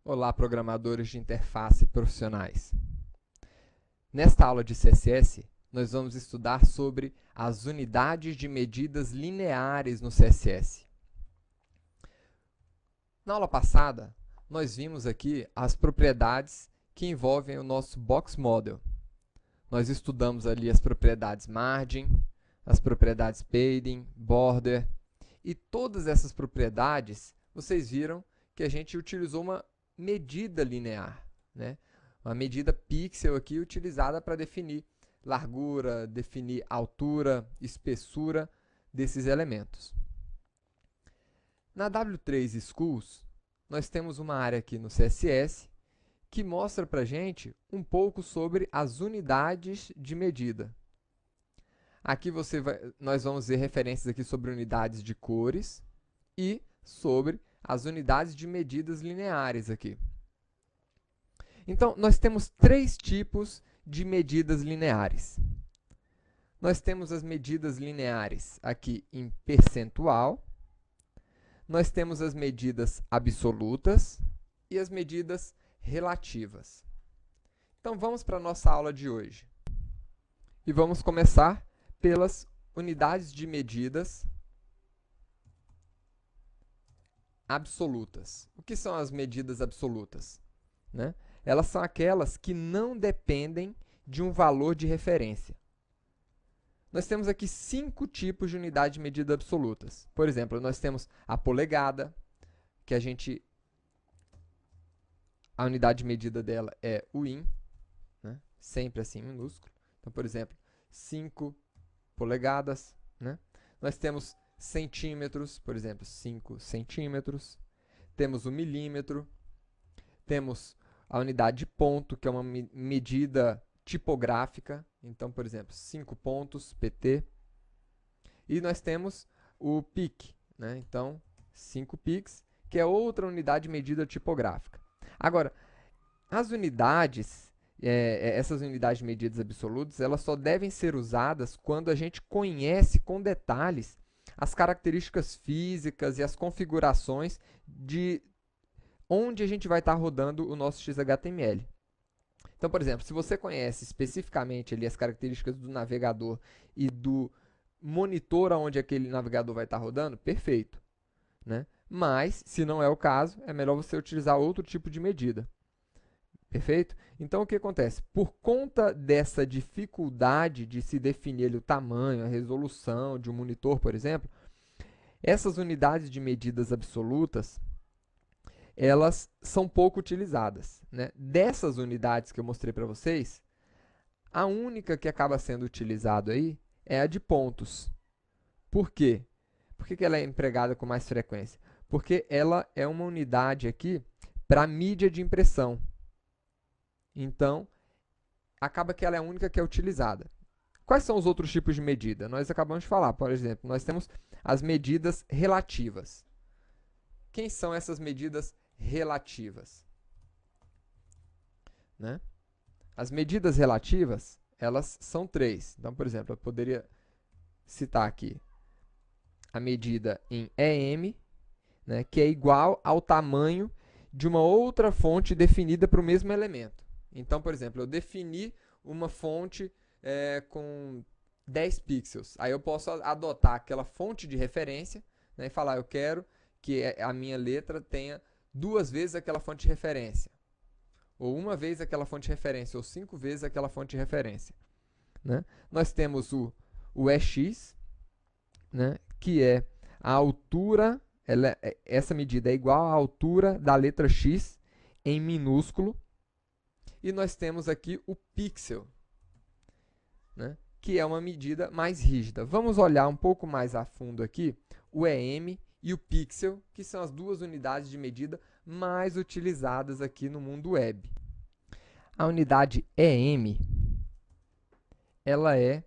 Olá, programadores de interface profissionais. Nesta aula de CSS, nós vamos estudar sobre as unidades de medidas lineares no CSS. Na aula passada, nós vimos aqui as propriedades que envolvem o nosso Box Model. Nós estudamos ali as propriedades Margin, as propriedades Padding, Border, e todas essas propriedades, vocês viram que a gente utilizou uma medida linear, né? Uma medida pixel aqui utilizada para definir largura, definir altura, espessura desses elementos. Na W3 Schools, nós temos uma área aqui no CSS que mostra para a gente um pouco sobre as unidades de medida. Aqui nós vamos ver referências aqui sobre unidades de cores e sobre as unidades de medidas lineares aqui. Então, nós temos três tipos de medidas lineares. Nós temos as medidas lineares aqui em percentual, nós temos as medidas absolutas e as medidas relativas. Então, vamos para a nossa aula de hoje. E vamos começar pelas unidades de medidas absolutas. O que são as medidas absolutas? Né? Elas são aquelas que não dependem de um valor de referência. Nós temos aqui 5 tipos de unidade de medida absolutas. Por exemplo, nós temos a polegada, que a unidade de medida dela é o in, né? Sempre assim minúsculo. Então, por exemplo, 5 polegadas. Né? Nós temos centímetros, por exemplo, 5 centímetros. Temos o milímetro. Temos a unidade de ponto, que é uma medida tipográfica. Então, por exemplo, 5 pontos, pt. E nós temos o pic, né? Então, 5 pics, que é outra unidade de medida tipográfica. Agora, as unidades, essas unidades de medidas absolutas, elas só devem ser usadas quando a gente conhece com detalhes as características físicas e as configurações de onde a gente vai estar rodando o nosso XHTML. Então, por exemplo, se você conhece especificamente ali as características do navegador e do monitor onde aquele navegador vai estar rodando, perfeito. Né? Mas, se não é o caso, é melhor você utilizar outro tipo de medida. Perfeito? Então, o que acontece? Por conta dessa dificuldade de se definir ali o tamanho, a resolução de um monitor, por exemplo, essas unidades de medidas absolutas, elas são pouco utilizadas. Né? Dessas unidades que eu mostrei para vocês, a única que acaba sendo utilizada aí é a de pontos. Por quê? Por que ela é empregada com mais frequência? Porque ela é uma unidade aqui para mídia de impressão. Então, acaba que ela é a única que é utilizada. Quais são os outros tipos de medida? Nós acabamos de falar, por exemplo, nós temos as medidas relativas. Quem são essas medidas relativas? Né? As medidas relativas, elas são 3. Então, por exemplo, eu poderia citar aqui a medida em EM, né, que é igual ao tamanho de uma outra fonte definida para o mesmo elemento. Então, por exemplo, eu defini uma fonte com 10 pixels. Aí eu posso adotar aquela fonte de referência, né, e falar, eu quero que a minha letra tenha 2 vezes aquela fonte de referência. Ou 1 vez aquela fonte de referência, ou 5 vezes aquela fonte de referência. Né? Nós temos o EX, né, que é a altura, essa medida é igual à altura da letra X em minúsculo. E nós temos aqui o pixel, né, que é uma medida mais rígida. Vamos olhar um pouco mais a fundo aqui o EM e o pixel, que são as 2 unidades de medida mais utilizadas aqui no mundo web. A unidade EM, ela é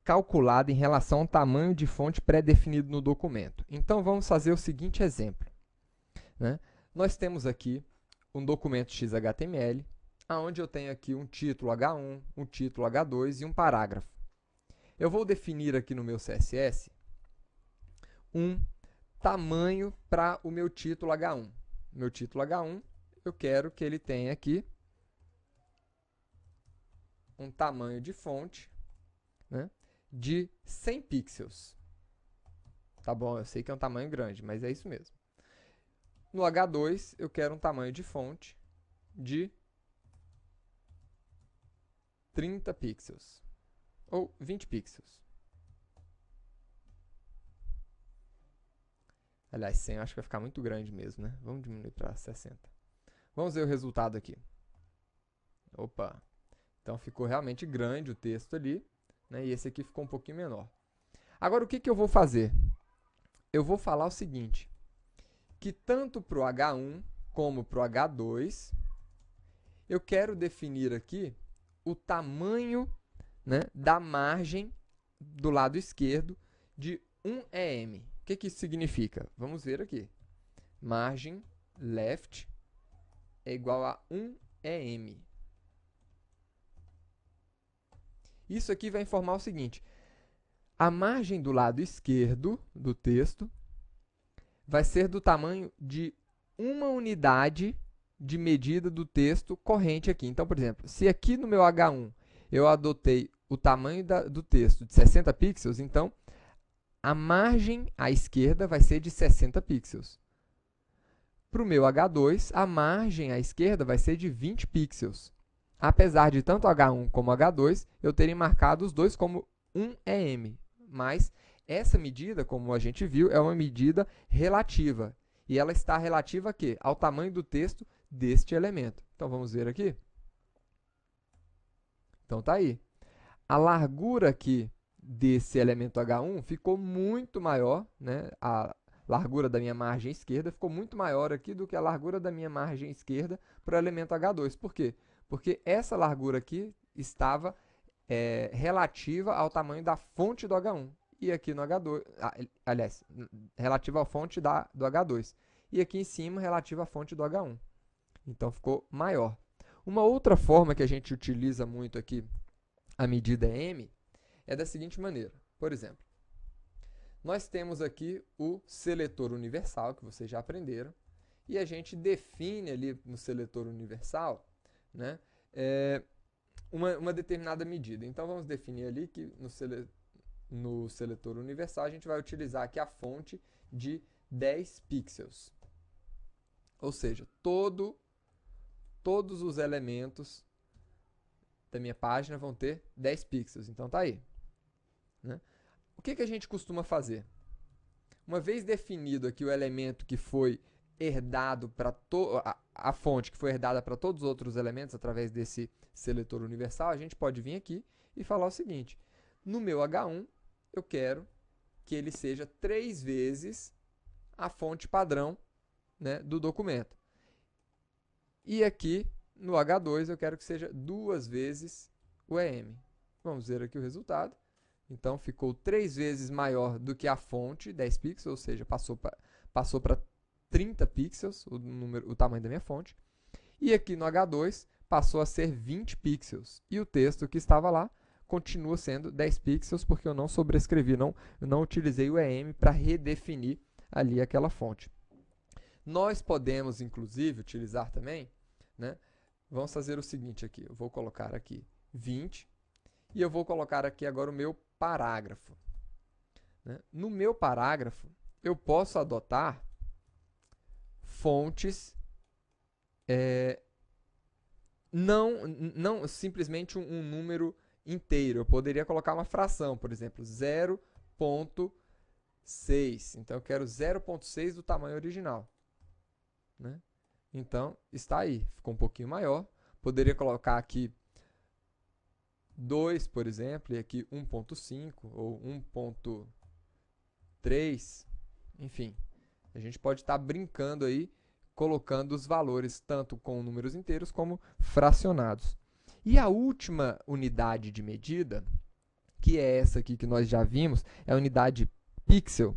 calculada em relação ao tamanho de fonte pré-definido no documento. Então, vamos fazer o seguinte exemplo. Né? Nós temos aqui um documento XHTML, onde eu tenho aqui um título H1, um título H2 e um parágrafo. Eu vou definir aqui no meu CSS um tamanho para o meu título H1. Meu título H1 eu quero que ele tenha aqui um tamanho de fonte, né, de 100 pixels. Tá bom, eu sei que é um tamanho grande, mas é isso mesmo. No H2, eu quero um tamanho de fonte de 30 pixels, ou 20 pixels. Aliás, 100 eu acho que vai ficar muito grande mesmo, né? Vamos diminuir para 60. Vamos ver o resultado aqui. Opa! Então, ficou realmente grande o texto ali, né? E esse aqui ficou um pouquinho menor. Agora, o que eu vou fazer? Eu vou falar o seguinte, que tanto para o H1 como para o H2, eu quero definir aqui o tamanho, né, da margem do lado esquerdo de 1 EM. O que isso significa? Vamos ver aqui. Margem left é igual a 1 EM. Isso aqui vai informar o seguinte: a margem do lado esquerdo do texto vai ser do tamanho de uma unidade de medida do texto corrente aqui. Então, por exemplo, se aqui no meu H1 eu adotei o tamanho do texto de 60 pixels, então a margem à esquerda vai ser de 60 pixels. Para o meu H2, a margem à esquerda vai ser de 20 pixels. Apesar de tanto H1 como H2 eu terem marcado os dois como 1 EM, mas essa medida, como a gente viu, é uma medida relativa. E ela está relativa a quê? Ao tamanho do texto deste elemento. Então, vamos ver aqui. Então, está aí. A largura aqui desse elemento H1 ficou muito maior, né? A largura da minha margem esquerda ficou muito maior aqui do que a largura da minha margem esquerda para o elemento H2. Por quê? Porque essa largura aqui estava relativa ao tamanho da fonte do H1. E aqui no H2, aliás, relativa à fonte do H2. E aqui em cima, relativa à fonte do H1. Então, ficou maior. Uma outra forma que a gente utiliza muito aqui a medida M é da seguinte maneira. Por exemplo, nós temos aqui o seletor universal, que vocês já aprenderam, e a gente define ali no seletor universal, né, uma determinada medida. Então, vamos definir ali que no seletor universal a gente vai utilizar aqui a fonte de 10 pixels. Ou seja, todos os elementos da minha página vão ter 10 pixels. Então, tá aí. Né? O que a gente costuma fazer? Uma vez definido aqui o elemento que foi herdado para a fonte que foi herdada para todos os outros elementos através desse seletor universal, a gente pode vir aqui e falar o seguinte: no meu H1, eu quero que ele seja 3 vezes a fonte padrão, né, do documento. E aqui, no H2, eu quero que seja 2 vezes o EM. Vamos ver aqui o resultado. Então, ficou 3 vezes maior do que a fonte, 10 pixels, ou seja, passou para 30 pixels, o tamanho da minha fonte. E aqui no H2, passou a ser 20 pixels. E o texto que estava lá continua sendo 10 pixels, porque eu não sobrescrevi, eu não utilizei o EM para redefinir ali aquela fonte. Nós podemos, inclusive, utilizar também, né? Vamos fazer o seguinte aqui, eu vou colocar aqui 20 e eu vou colocar aqui agora o meu parágrafo. Né? No meu parágrafo, eu posso adotar fontes, não simplesmente um número inteiro. Eu poderia colocar uma fração, por exemplo, 0,6. Então, eu quero 0,6 do tamanho original. Né? Então, está aí. Ficou um pouquinho maior. Poderia colocar aqui 2, por exemplo, e aqui 1,5 ou 1,3. Enfim, a gente pode estar brincando aí, colocando os valores tanto com números inteiros como fracionados. E a última unidade de medida, que é essa aqui que nós já vimos, é a unidade pixel,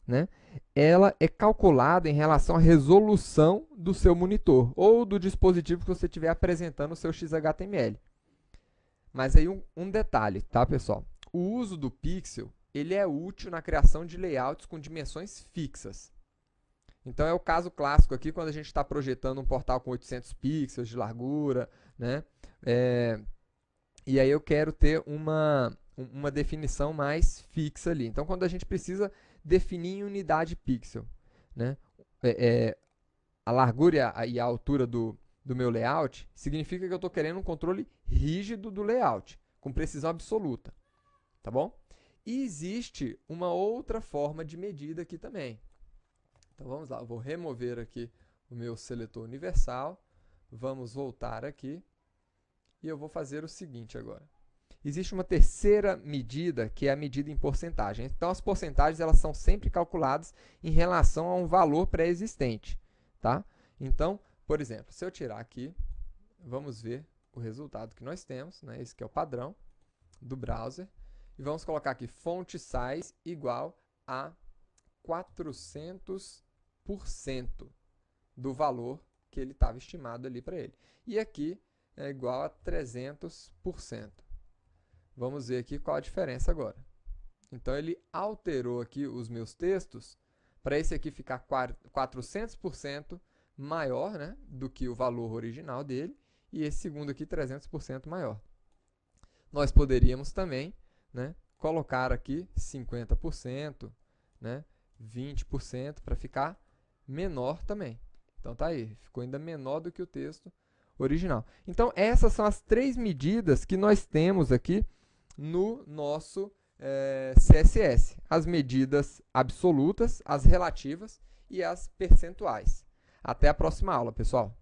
né? Ela é calculada em relação à resolução do seu monitor ou do dispositivo que você estiver apresentando o seu XHTML. Mas aí um detalhe, tá, pessoal? O uso do pixel, ele é útil na criação de layouts com dimensões fixas. Então é o caso clássico aqui quando a gente está projetando um portal com 800 pixels de largura, né? E aí eu quero ter uma definição mais fixa ali. Então quando a gente precisa definir em unidade pixel, né? A largura e a altura do meu layout significa que eu estou querendo um controle rígido do layout, com precisão absoluta, tá bom? E existe uma outra forma de medida aqui também. Então vamos lá, eu vou remover aqui o meu seletor universal, vamos voltar aqui e eu vou fazer o seguinte agora. Existe uma terceira medida, que é a medida em porcentagem. Então as porcentagens elas são sempre calculadas em relação a um valor pré-existente, tá? Então, por exemplo, se eu tirar aqui, vamos ver o resultado que nós temos, né? Esse que é o padrão do browser. E vamos colocar aqui font size igual a 400% do valor que ele estava estimado ali para ele. E aqui é igual a 300%. Vamos ver aqui qual a diferença agora. Então, ele alterou aqui os meus textos para esse aqui ficar 400% maior, né, do que o valor original dele, e esse segundo aqui 300% maior. Nós poderíamos também, né, colocar aqui 50%, né, 20% para ficar menor também. Então tá aí, ficou ainda menor do que o texto original. Então essas são as 3 medidas que nós temos aqui no nosso CSS. As medidas absolutas, as relativas e as percentuais. Até a próxima aula, pessoal.